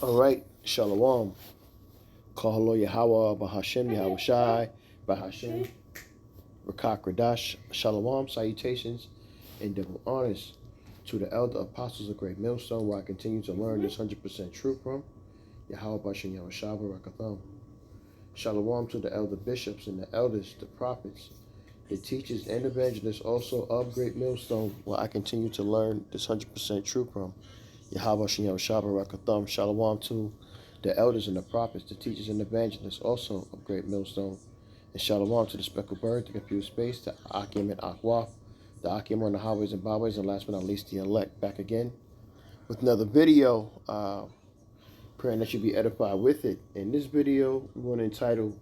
All right, Shalom. Kahalo Yahweh, Bahashem, Yahweh Shai, Bahashem, Rakak Radash, Shalom, salutations, and double honors to the elder apostles of Great Millstone, where I continue to learn this 100% truth from. Yahweh Bashem, Yahweh Shai, Barakatham. Shalom to the elder bishops and the elders, the prophets, the teachers, and evangelists also of Great Millstone, where I continue to learn this 100% truth from. Yahweh Bashem, Yahweh Shai, Barakatham. Shalom to the elders and the prophets, the teachers and evangelists also of Great Millstone. And shalom to the speckled bird, the confused space, the Akim and Akwaf, the Akim on the highways and byways, and last but not least, the elect. Back again with another video, praying that you be edified with it. In this video, we're going to entitle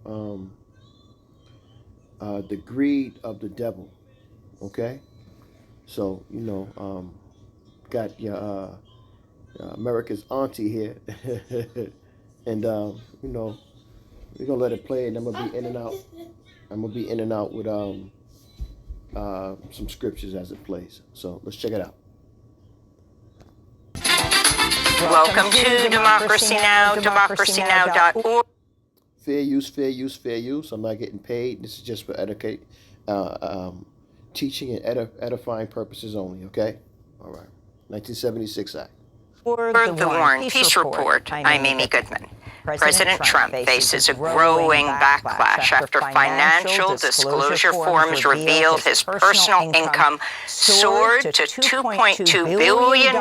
The Greed of the Devil. Okay? So, got your America's auntie here. And, we're going to let it play, and I'm going to be in and out. I'm going to be in and out with some scriptures as it plays. So let's check it out. Welcome to Democracy Now!, democracynow.org. Fair use, fair use, fair use. I'm not getting paid. This is just for teaching and edifying purposes only, okay? All right. 1976 Act. For the War and Peace Report, I'm Amy Goodman. President Trump faces a growing backlash after financial disclosure forms revealed his personal income soared to $2.2 billion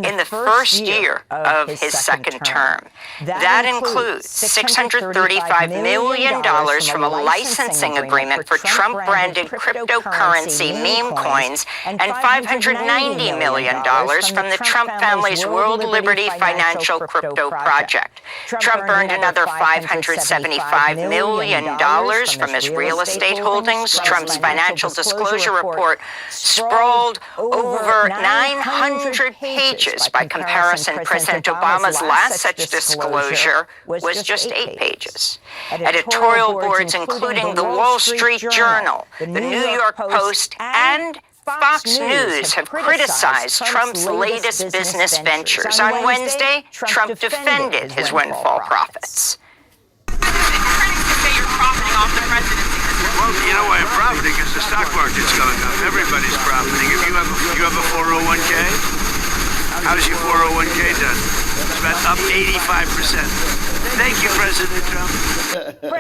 in the first year of his second term. That includes $635 million from a licensing agreement for Trump-branded cryptocurrency meme coins and $590 million from the Trump family's World Liberty Financial Crypto Project. Trump earned another $575 million from his real estate holdings. Trump's financial disclosure report sprawled over 900 pages. By comparison, President Obama's last such disclosure was just 8 pages. Editorial boards including the Wall Street Journal, the New York Post, and Fox News have criticized Trump's latest business ventures. On Wednesday, Trump defended his windfall profits. Critics say you're profiting off the presidency. Well, you know why I'm profiting? Because the stock market's going up. Everybody's profiting. If you have a 401k, how's your 401k done? It's about up 85%. Thank you, President Trump.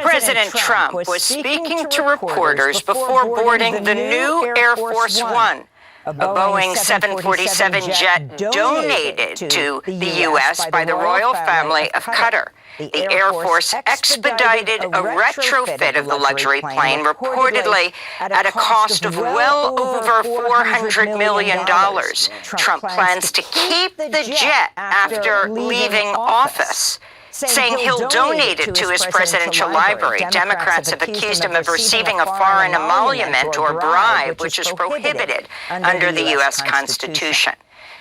President Trump was speaking to reporters before boarding the new Air Force One, a Boeing 747 jet donated to the U.S. by the royal family of Qatar. The Air Force expedited a retrofit of the luxury plane, reportedly at a cost of well over $400 million. Trump plans to keep the jet after leaving office, saying he'll donate it to his presidential library. Democrats have accused him of receiving a foreign emolument or bribe, which is prohibited under the U.S. Constitution.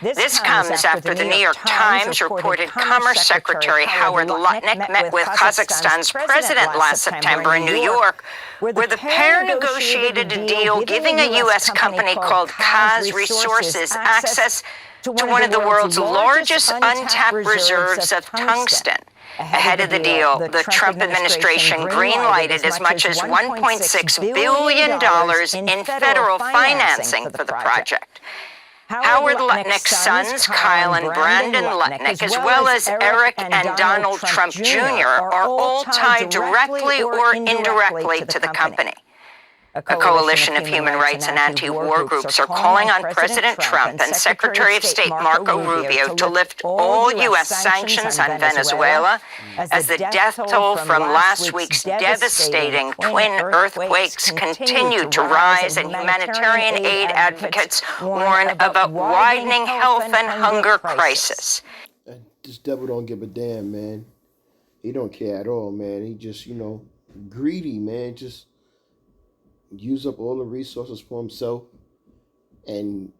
This comes after the New York Times reported Commerce Secretary Howard Lutnick met with Kazakhstan's president last September in New York, where the pair negotiated a deal giving a U.S. company called Kaz Resources access to one of the world's largest untapped reserves of tungsten. Ahead of the deal, the Trump administration greenlighted as much as $1.6 billion in federal financing for the project. Howard Lutnick's sons, Kyle and Brandon Lutnick, as well as Eric and Donald Trump Jr., are all tied directly or indirectly to the company. A coalition of human rights and anti-war groups are calling on President Trump and Secretary of State Marco Rubio to lift all U.S. sanctions on Venezuela as the death toll from last week's devastating twin earthquakes continue to rise and humanitarian aid advocates warn of a widening health and hunger crisis. This devil don't give a damn, man. He don't care at all, man. He just, greedy, man. Just use up all the resources for himself, and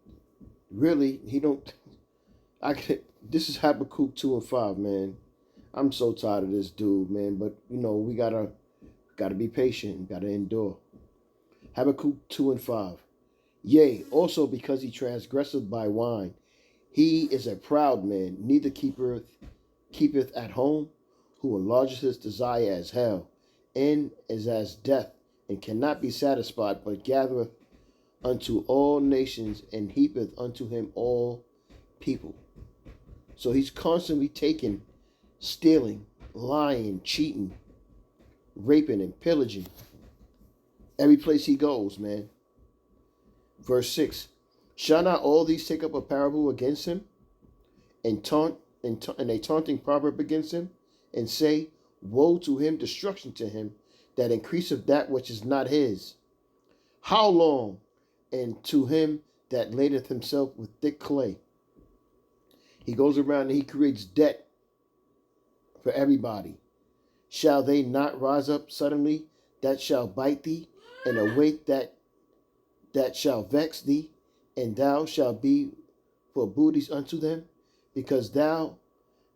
really this is Habakkuk 2 and 5, man. I'm so tired of this dude, man, but we gotta be patient, gotta endure. Habakkuk 2 and 5. Yea, also because he transgresseth by wine, he is a proud man, neither keepeth keepeth at home, who enlargeth his desire as hell, and is as death, and cannot be satisfied, but gathereth unto all nations, and heapeth unto him all people. So he's constantly taking, stealing, lying, cheating, raping, and pillaging every place he goes, man. Verse 6, shall not all these take up a parable against him, and taunt and a taunting proverb against him, and say, woe to him, destruction to him, that increaseth that which is not his. How long? And to him that ladeth himself with thick clay. He goes around and he creates debt for everybody. Shall they not rise up suddenly that shall bite thee, and await that shall vex thee, and thou shalt be for booties unto them? Because thou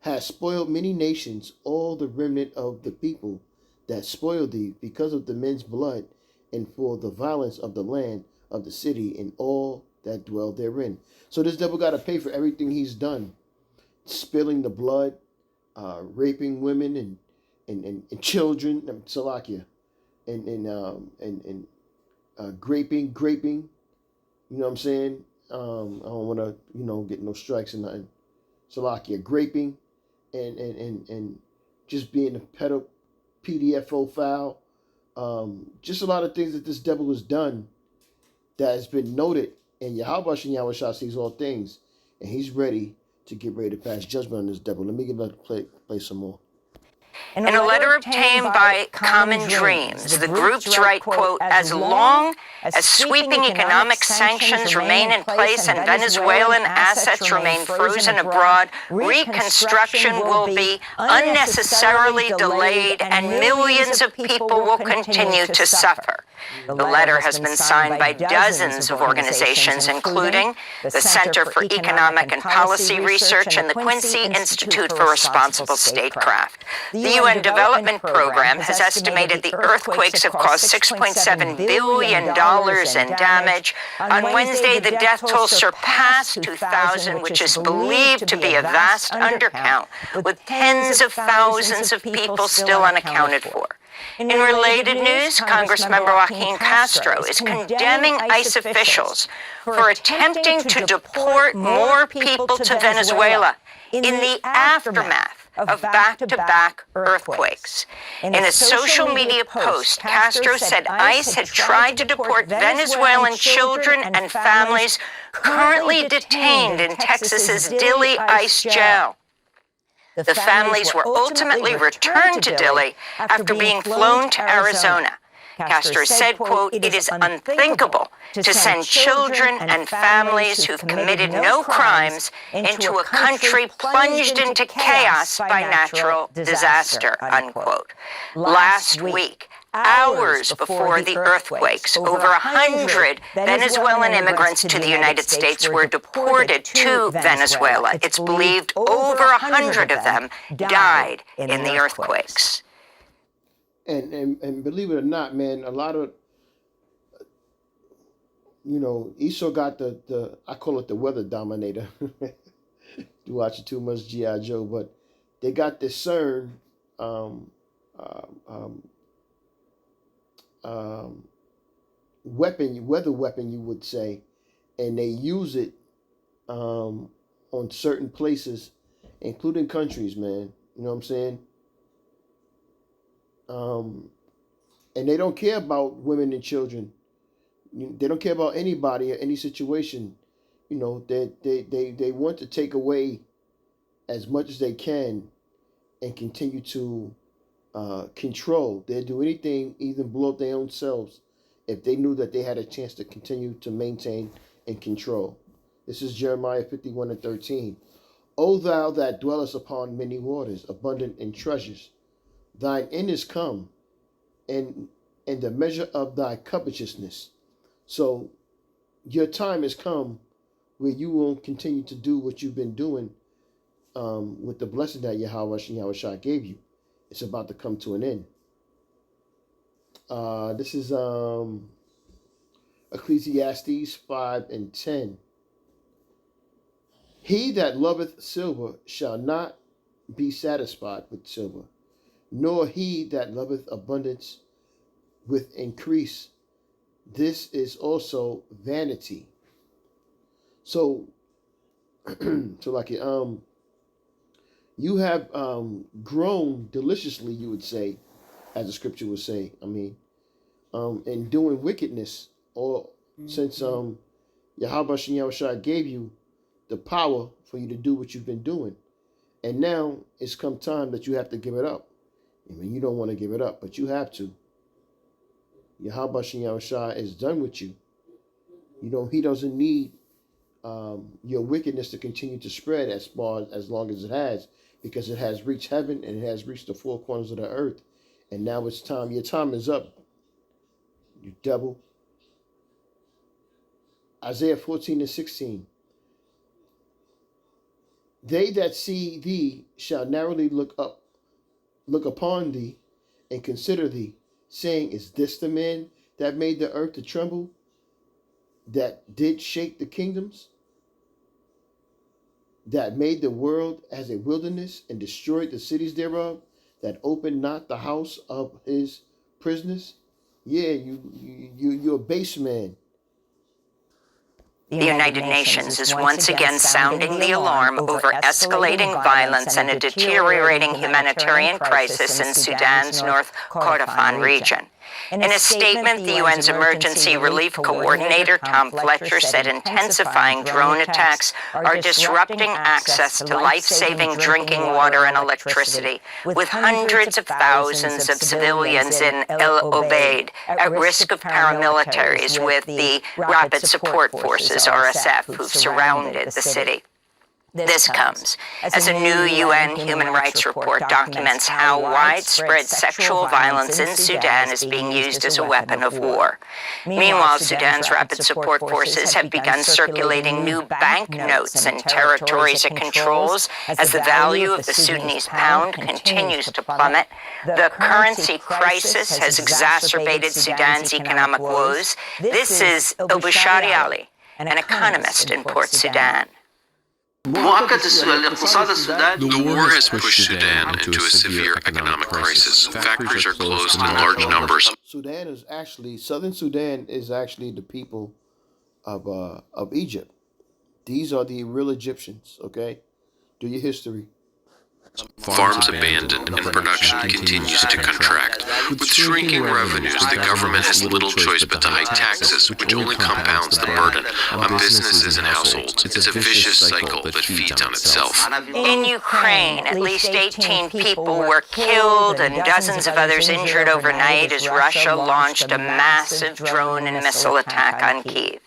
hast spoiled many nations, all the remnant of the people that spoiled thee, because of the men's blood, and for the violence of the land of the city, and all that dwell therein. So this devil got to pay for everything he's done. Spilling the blood, raping women and children, Salakia, and graping, you know what I'm saying? I don't want to, get no strikes and nothing. Salakia, graping, and just being a PDFO foul. Just a lot of things that this devil has done that has been noted. And Yahweh Shem Yahushua sees all things, and he's ready to get ready to pass judgment on this devil. Let me get another play some more. In a letter obtained by Common Dreams, the groups write, quote, as long as sweeping economic sanctions remain in place and Venezuelan assets remain frozen abroad, reconstruction will be unnecessarily delayed and millions of people will continue to suffer. The letter has been signed by dozens of organizations, including the Center for Economic and Policy Research and the Quincy Institute for Responsible Statecraft. The UN Development Program has estimated the earthquakes have caused $6.7 billion in damage. On Wednesday, the death toll surpassed 2,000, which is believed to be a vast undercount, with tens of thousands of people still unaccounted for. In related news, Congressmember Joaquin Castro is condemning ICE officials for attempting to deport more people to Venezuela in the aftermath of back-to-back earthquakes. In a social media post, Castro said ICE had tried to deport Venezuelan children and families currently detained in Texas's Dilley ICE jail. The families were ultimately returned to Dilley after being flown to Arizona. Castro said, quote, it is unthinkable to send children and families who've committed no crimes into a country plunged into chaos by natural disaster, unquote. Last week, hours before the earthquakes, over 100 Venezuelan immigrants to the United States were deported to Venezuela. It's believed over 100 of them died in the earthquakes. And believe it or not, man, a lot of, Esau got the I call it the weather dominator. Watching too much G.I. Joe, but they got this CERN weather weapon, you would say, and they use it on certain places, including countries, man. You know what I'm saying? And they don't care about women and children. They don't care about anybody or any situation. They want to take away as much as they can and continue to control. They'd do anything, even blow up their own selves, if they knew that they had a chance to continue to maintain and control. This is Jeremiah 51:13. O thou that dwellest upon many waters, abundant in treasures, thine end is come, and the measure of thy covetousness. So your time has come where you will continue to do what you've been doing with the blessing that Yahweh Shem Yahushua gave you. It's about to come to an end. This is Ecclesiastes 5:10. He that loveth silver shall not be satisfied with silver, nor he that loveth abundance with increase. This is also vanity. So, so like you have grown deliciously, you would say, as the scripture would say. I mean, in doing wickedness, or since Yahweh Shem Yahushua gave you the power for you to do what you've been doing, and now it's come time that you have to give it up. I mean, you don't want to give it up, but you have to. Yahweh Shem Yahushua is done with you. You know, he doesn't need your wickedness to continue to spread as long as it has, because it has reached heaven and it has reached the four corners of the earth. And now it's time. Your time is up, you devil. Isaiah 14:16. They that see thee shall narrowly look upon thee, and consider thee, saying, is this the man that made the earth to tremble, that did shake the kingdoms, that made the world as a wilderness, and destroyed the cities thereof, that opened not the house of his prisoners? Yeah, you're a base man. The United Nations is once again sounding the alarm over escalating violence and a deteriorating humanitarian crisis in Sudan's North Kordofan region. In a statement, the UN's Emergency Relief Coordinator Tom Fletcher said intensifying drone attacks are disrupting access to life-saving drinking water and electricity, with hundreds of thousands of civilians in El Obeid at risk of paramilitaries with the Rapid Support Forces, RSF, who've surrounded the city. This comes as a new UN human rights report documents how widespread sexual violence in Sudan is being used as a weapon of war. Meanwhile, Sudan's Rapid Support Forces have begun circulating new banknotes in territories it controls as the value of the Sudanese pound continues to plummet. The currency crisis has exacerbated Sudan's economic woes. This is Obushari Ali, an economist in Port Sudan. The war has pushed Sudan into a severe economic crisis. Factories are closed in large numbers. Southern Sudan is actually the people of Egypt. These are the real Egyptians, okay? Do your history. Farms abandoned and production continues to contract. With shrinking revenues, the government has little choice but to hike taxes, which only compounds the burden on businesses and households. It's a vicious cycle that feeds on itself. In Ukraine, at least 18 people were killed and dozens of others injured overnight as Russia launched a massive drone and missile attack on Kyiv.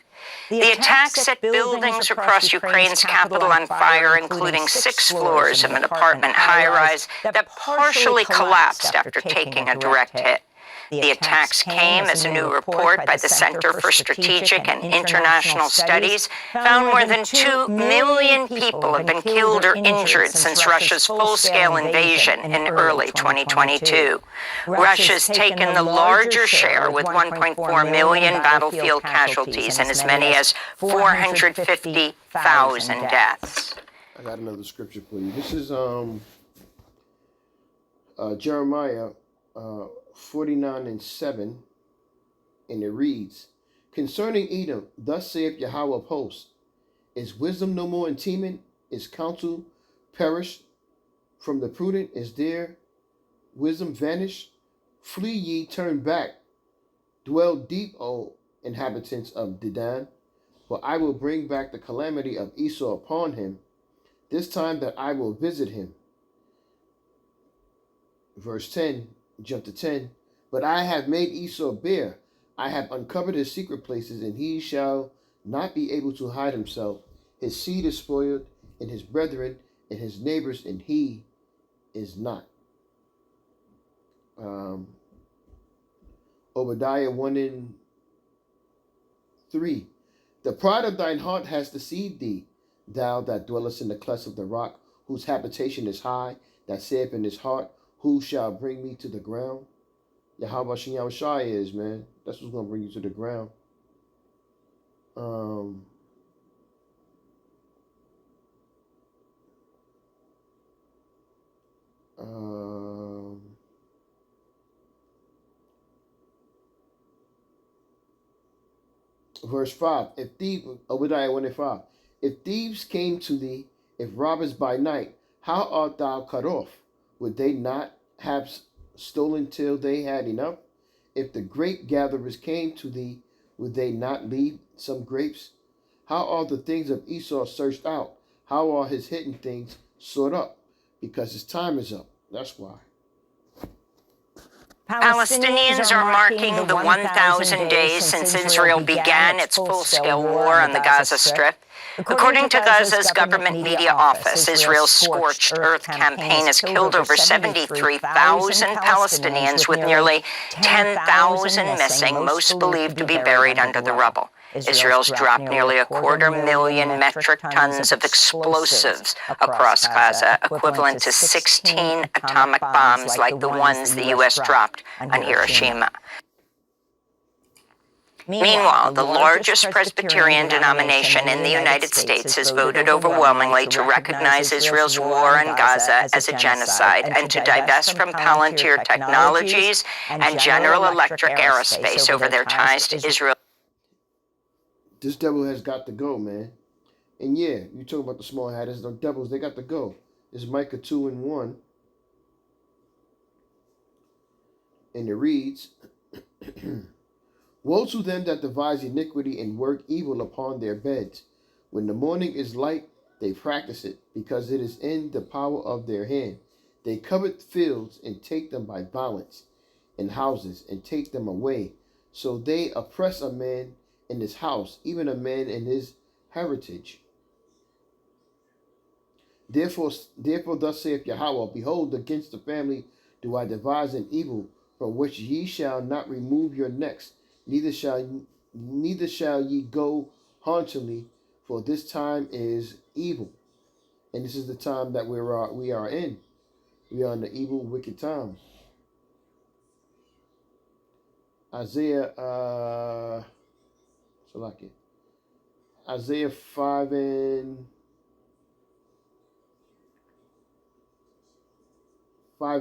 The attack set buildings across Ukraine's capital on fire, including 6 floors of an apartment high-rise that partially collapsed after taking a direct hit. The attacks came as a new report by the Center for Strategic and International Studies found more than 2 million people have been killed or injured since Russia's full-scale invasion in early 2022. Russia's taken the larger share with 1.4 million battlefield casualties and as many as 450,000 deaths. I got another scripture for you. This is Jeremiah 49:7, and it reads, concerning Edom, thus saith Yahweh of hosts, is wisdom no more in Teman? Is counsel perished from the prudent? Is there wisdom vanished? Flee ye, turn back, dwell deep, O inhabitants of Dedan, for I will bring back the calamity of Esau upon him, this time that I will visit him. Verse 10, jump to 10. But I have made Esau bare. I have uncovered his secret places, and he shall not be able to hide himself. His seed is spoiled, and his brethren, and his neighbors, and he is not. Obadiah 1:3. The pride of thine heart has deceived thee, thou that dwellest in the clefts of the rock, whose habitation is high, that saith in his heart, who shall bring me to the ground? Yahweh Shem Yahushua is, man. That's what's going to bring you to the ground. Verse 5. Obadiah 1 and 5. If thieves came to thee, if robbers by night, how art thou cut off? Would they not have stolen till they had enough? If the grape gatherers came to thee, would they not leave some grapes? How are the things of Esau searched out? How are his hidden things sought up? Because his time is up. That's why. Palestinians are marking the 1,000 days since Israel began its full-scale war on the Gaza Strip. According to Gaza's government media office, Israel's Scorched Earth campaign has killed over 73,000 Palestinians, with nearly 10,000 missing, most believed to be buried under the rubble. Israel's dropped nearly 250,000 metric tons of explosives across Gaza, equivalent to 16 atomic bombs like the ones the U.S. dropped on Hiroshima. Meanwhile, the largest Presbyterian denomination in the United States has voted overwhelmingly to recognize Israel's war on Gaza as a genocide and to divest from Palantir Technologies and General Electric Aerospace over their ties to Israel. This devil has got to go, man. And yeah, you talking about the small hatters, the devils, they got to go. It's Micah 2 and 1. And it reads, Woe to them that devise iniquity and work evil upon their beds. When the morning is light, they practice it, because it is in the power of their hand. They covet fields and take them by violence, and houses and take them away. So they oppress a man in his house, even a man in his heritage. Therefore thus saith Yahweh, Behold, against the family do I devise an evil, from which ye shall not remove your necks, neither shall ye go haughtily, for this time is evil. And this is the time that we are in. We are in the evil, wicked time. Isaiah 5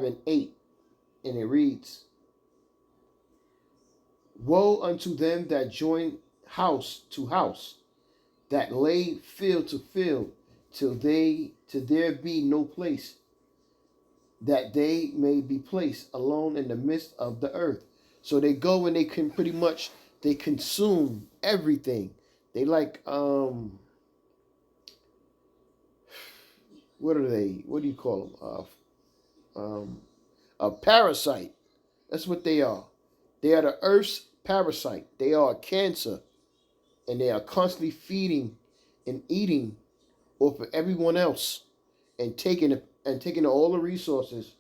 and 8, and it reads, Woe unto them that join house to house, that lay field to field, till there be no place, that they may be placed alone in the midst of the earth. So they go and they can they consume everything. They like what are they? What do you call them? A parasite. That's what they are. They are the earth's parasite. They are a cancer, and they are constantly feeding and eating off of everyone else, and taking all the resources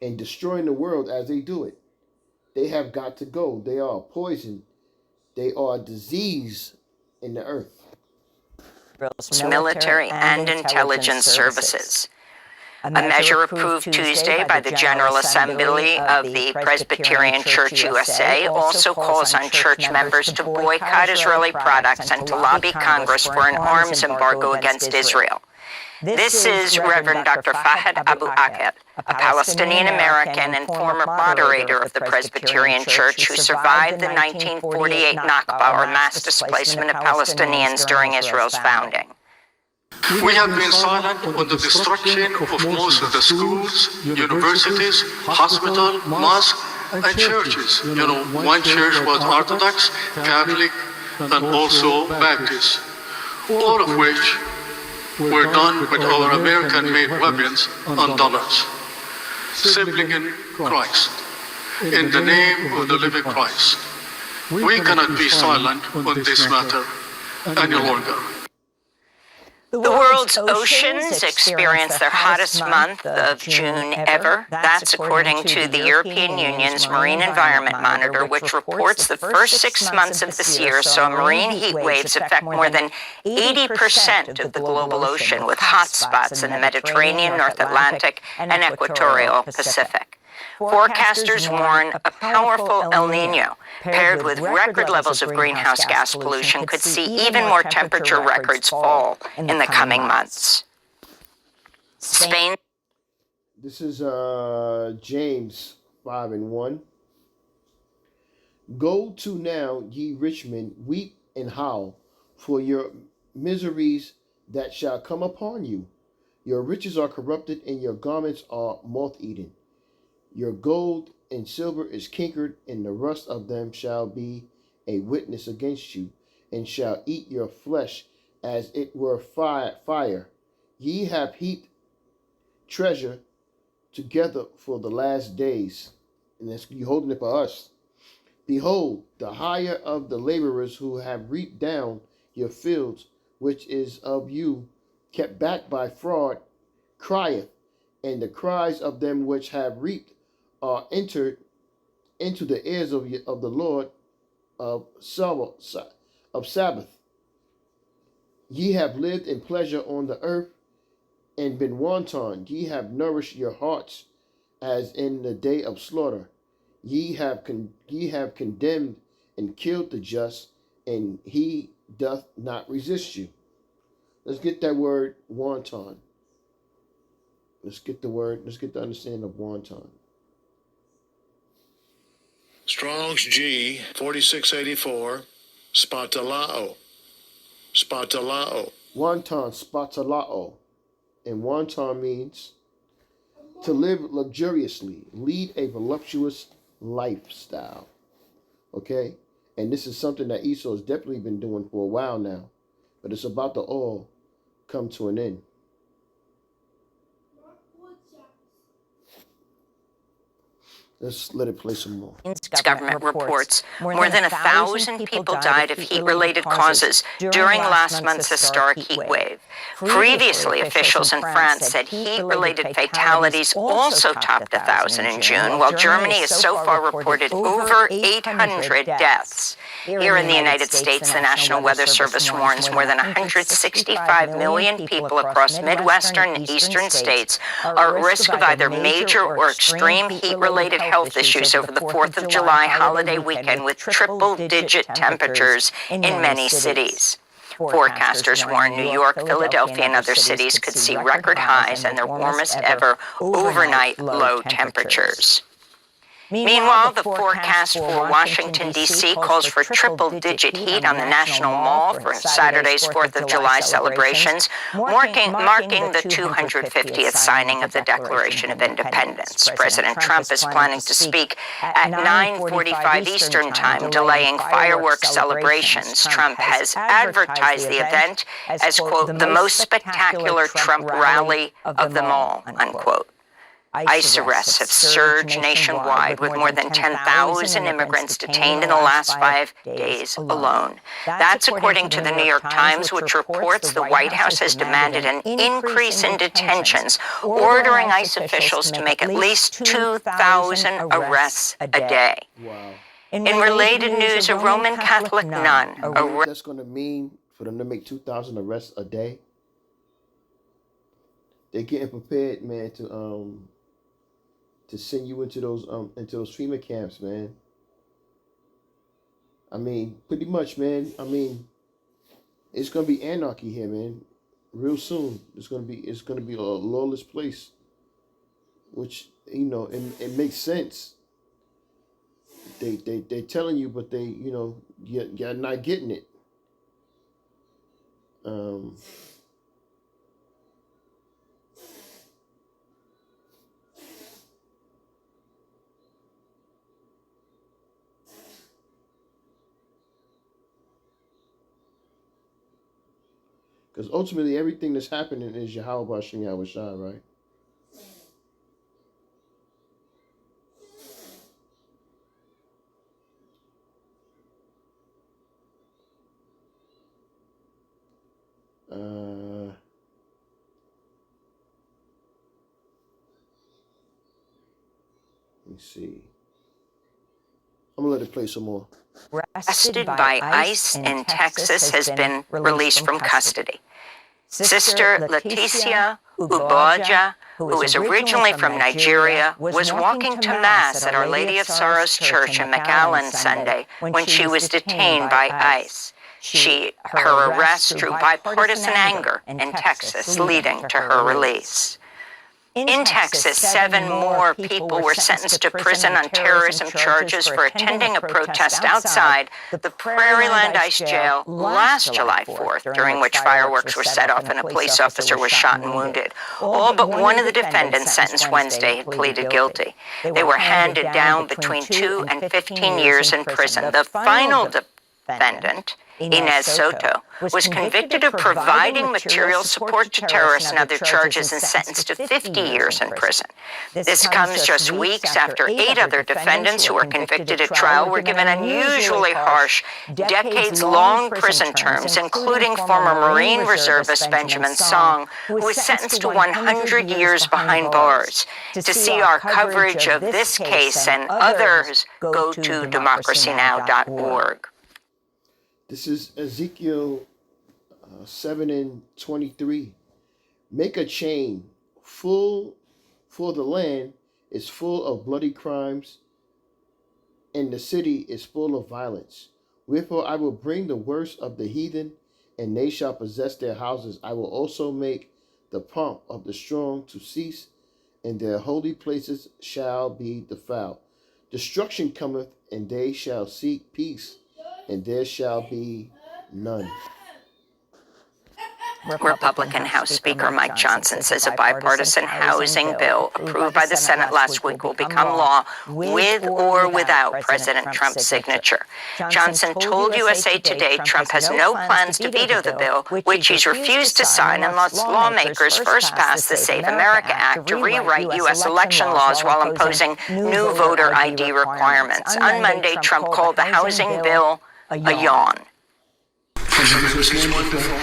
and destroying the world as they do it. They have got to go. They are a poison. They are a disease in the earth. Military and intelligence services. A measure approved Tuesday by the General Assembly of the Presbyterian Church USA also calls on church members to boycott Israeli products and to lobby Congress for an arms embargo against Israel. This is Reverend Dr. Fahad Abu Aqib, a Palestinian-American and former moderator of the Presbyterian Church who survived the 1948 Nakba, or mass displacement of Palestinians during Israel's founding. We have been silent on the destruction of most of the schools, universities, hospitals, mosques, and churches. One church was Orthodox, Catholic, and also Baptist, all of which were done with our American-made weapons and dollars. Simply in Christ, in the name of the living Christ. We cannot be silent on this matter any longer. The world's oceans experienced their hottest month of June ever. That's according to the European Union's Marine Environment Monitor, which reports the first 6 months of this year saw marine heat waves affect more than 80% of the global ocean, with hot spots in the Mediterranean, North Atlantic, and equatorial Pacific. Forecasters warn a powerful El Nino, paired with record levels of greenhouse gas pollution, could see even more temperature records fall in the coming months. Spain. This is James 5:1. Go to now, ye rich men, weep and howl for your miseries that shall come upon you. Your riches are corrupted, and your garments are moth-eaten. Your gold and silver is cankered, and the rust of them shall be a witness against you, and shall eat your flesh as it were fire. Ye have heaped treasure together for the last days. And that's you holding it for us. Behold, the hire of the laborers who have reaped down your fields, which is of you, kept back by fraud, crieth, and the cries of them which have reaped are entered into the ears of the Lord of Sabbath. Ye have lived in pleasure on the earth, and been wanton. Ye have nourished your hearts as in the day of slaughter. Ye have condemned and killed the just, and he doth not resist you. Let's get that word wanton. Let's get the understanding of wanton. Strong's G 4684, spatalao. Spatalao. Wanton, spatalao. And wanton means to live luxuriously, lead a voluptuous lifestyle. Okay? And this is something that Esau has definitely been doing for a while now. But it's about to all come to an end. Let's let it play some more. Government reports more than 1,000 people died of heat-related causes during last month's historic heat wave. Previously, officials in France said heat-related fatalities also topped 1,000 in June, while Germany has so far reported over 800 deaths. Here in the United States, the National Weather Service warns more than 165 million people across Midwestern and Eastern states are at risk of either major or extreme heat-related health issues over the 4th of July holiday weekend, with triple-digit temperatures in many cities. Forecasters warn New York, Philadelphia, and other cities could see record highs and their warmest ever overnight low temperatures. Meanwhile, the forecast for Washington, D.C. calls for triple-digit heat on the National Mall for Saturday's 4th of July celebrations, marking the 250th signing of the Declaration of Independence. President Trump is planning to speak at 9:45 Eastern Time, delaying fireworks celebrations. Trump has advertised the event as, quote, the most spectacular Trump rally of them all, unquote. ICE arrests have surged nationwide, with more than 10,000 immigrants detained in the last 5 days alone. That's according to the New York Times, which reports the White House has demanded an increase in detentions, ordering ICE officials to make at least 2,000 arrests a day. Wow. In related news, a Roman Catholic nun. That's going to mean for them to make 2,000 arrests a day. They're getting prepared, man, to send you into those FEMA camps, man. I mean, pretty much, man. I mean, it's gonna be anarchy here, man. Real soon, it's gonna be a lawless place. Which, you know, it makes sense. They're telling you, but they, you know, you're not getting it. Because ultimately, everything that's happening is Yahweh B'Shem Yahweh Shai, right? Let me see. I'm going to let it play some more. Arrested by ICE in Texas has been released from custody. Sister Leticia Uboja, who is originally from Nigeria, was walking to Mass at Our Lady of Sorrows Church in McAllen Sunday when she was detained by ICE. Her arrest drew bipartisan anger in Texas, leading to her release. In Texas, 7 more people were sentenced to prison on terrorism charges for attending a protest outside the Prairieland Ice Jail last July 4th, during which fireworks were set off and a police officer was shot and wounded. All but one of the defendants sentenced Wednesday had pleaded guilty. They were handed down between 2 and 15 years in prison. The final defendant, Inez Soto, was convicted of providing material support to terrorists and other charges and sentenced to 50 years in prison. This comes just weeks after 8 other defendants who were convicted at trial were given unusually harsh, decades-long prison terms, including former Marine reservist Benjamin Song, who was sentenced to 100 years behind bars. To see our coverage of this case and others, go to democracynow.org. This is Ezekiel 7:23. Make a chain full, for the land is full of bloody crimes, and the city is full of violence. Wherefore I will bring the worst of the heathen, and they shall possess their houses. I will also make the pomp of the strong to cease, and their holy places shall be defiled. Destruction cometh, and they shall seek peace, and there shall be none. Republican House Speaker Mike Johnson says a bipartisan housing bill approved by the Senate last week will become law with or without President Trump's signature. Johnson told USA Today Trump has no plans to veto the bill, which he's refused to sign unless lawmakers first pass the Save America Act to rewrite U.S. election laws while imposing new voter ID requirements. On Monday, Trump called the housing bill a yawn. It's wonderful.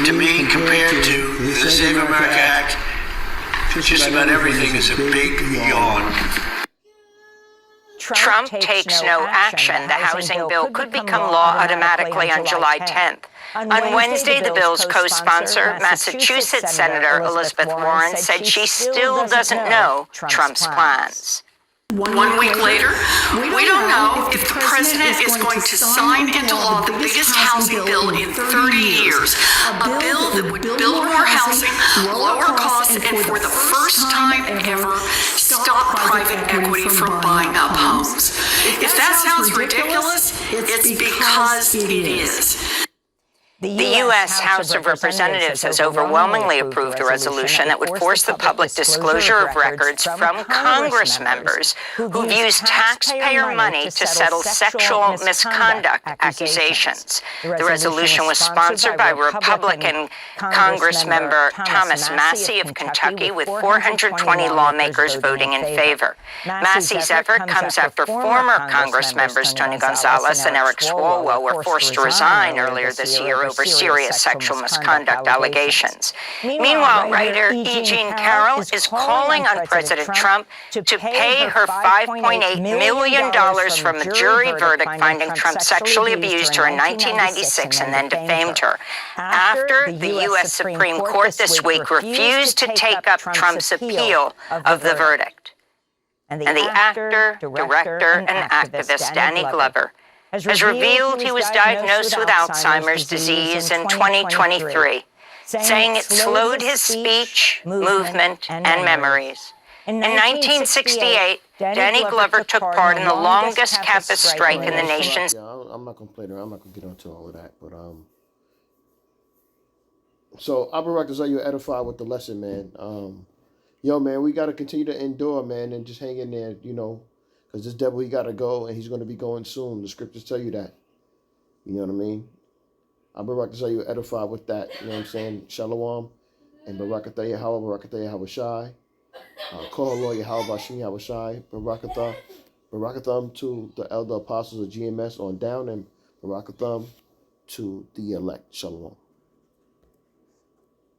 To me, compared to the Save America Act, just about everything is a big yawn. Trump takes no action. The housing bill could become law automatically on July 10th. On Wednesday, the bill's co-sponsor, Massachusetts Senator Elizabeth Warren, said she still doesn't know Trump's plans. 1 week later, we don't know if the president is going to sign into law the biggest housing bill in 30 years, a bill that would build more housing, lower costs, and for the first time ever, stop private equity from buying up homes. If that sounds ridiculous, it's because it is. The U.S. House of Representatives has overwhelmingly approved a resolution that would force the public disclosure of records from Congress members who've used taxpayer money to settle sexual misconduct accusations. The resolution was sponsored by Republican Congress member Thomas Massie of Kentucky, with 420 lawmakers voting in favor. Massie's effort comes after former Congress members Tony Gonzalez and Eric Swalwell were forced to resign earlier this year over serious sexual misconduct allegations. Meanwhile, writer E. Jean Carroll is calling on President Trump to pay her $5.8 million from a jury verdict finding Trump sexually abused her in 1996 and then defamed her, after the U.S. Supreme Court this week refused to take up Trump's appeal of the verdict. And the actor, director, and activist Danny Glover has revealed he was diagnosed with Alzheimer's disease in 2023, saying it slowed his speech, movement, and memories. In 1968, Danny Glover took part in the longest campus strike in the nation's... Yeah, I'm not going to play there. I'm not going to get into all of that. But so I'll be right to say you're edified with the lesson, man. Yo, man, we got to continue to endure, man, and just hang in there, you know. Because this devil, he got to go, and he's going to be going soon. The scriptures tell you that. You know what I mean? I'm Barak to say you're edified with that. You know what I'm saying? Shalom. And Barakatah Yahweh, Barakatah Yahweh Shai. Kohalo Yahweh Bashim Yahweh Shai. Barakatham to the elder apostles of GMS on down, and Barakatham to the elect. Shalom.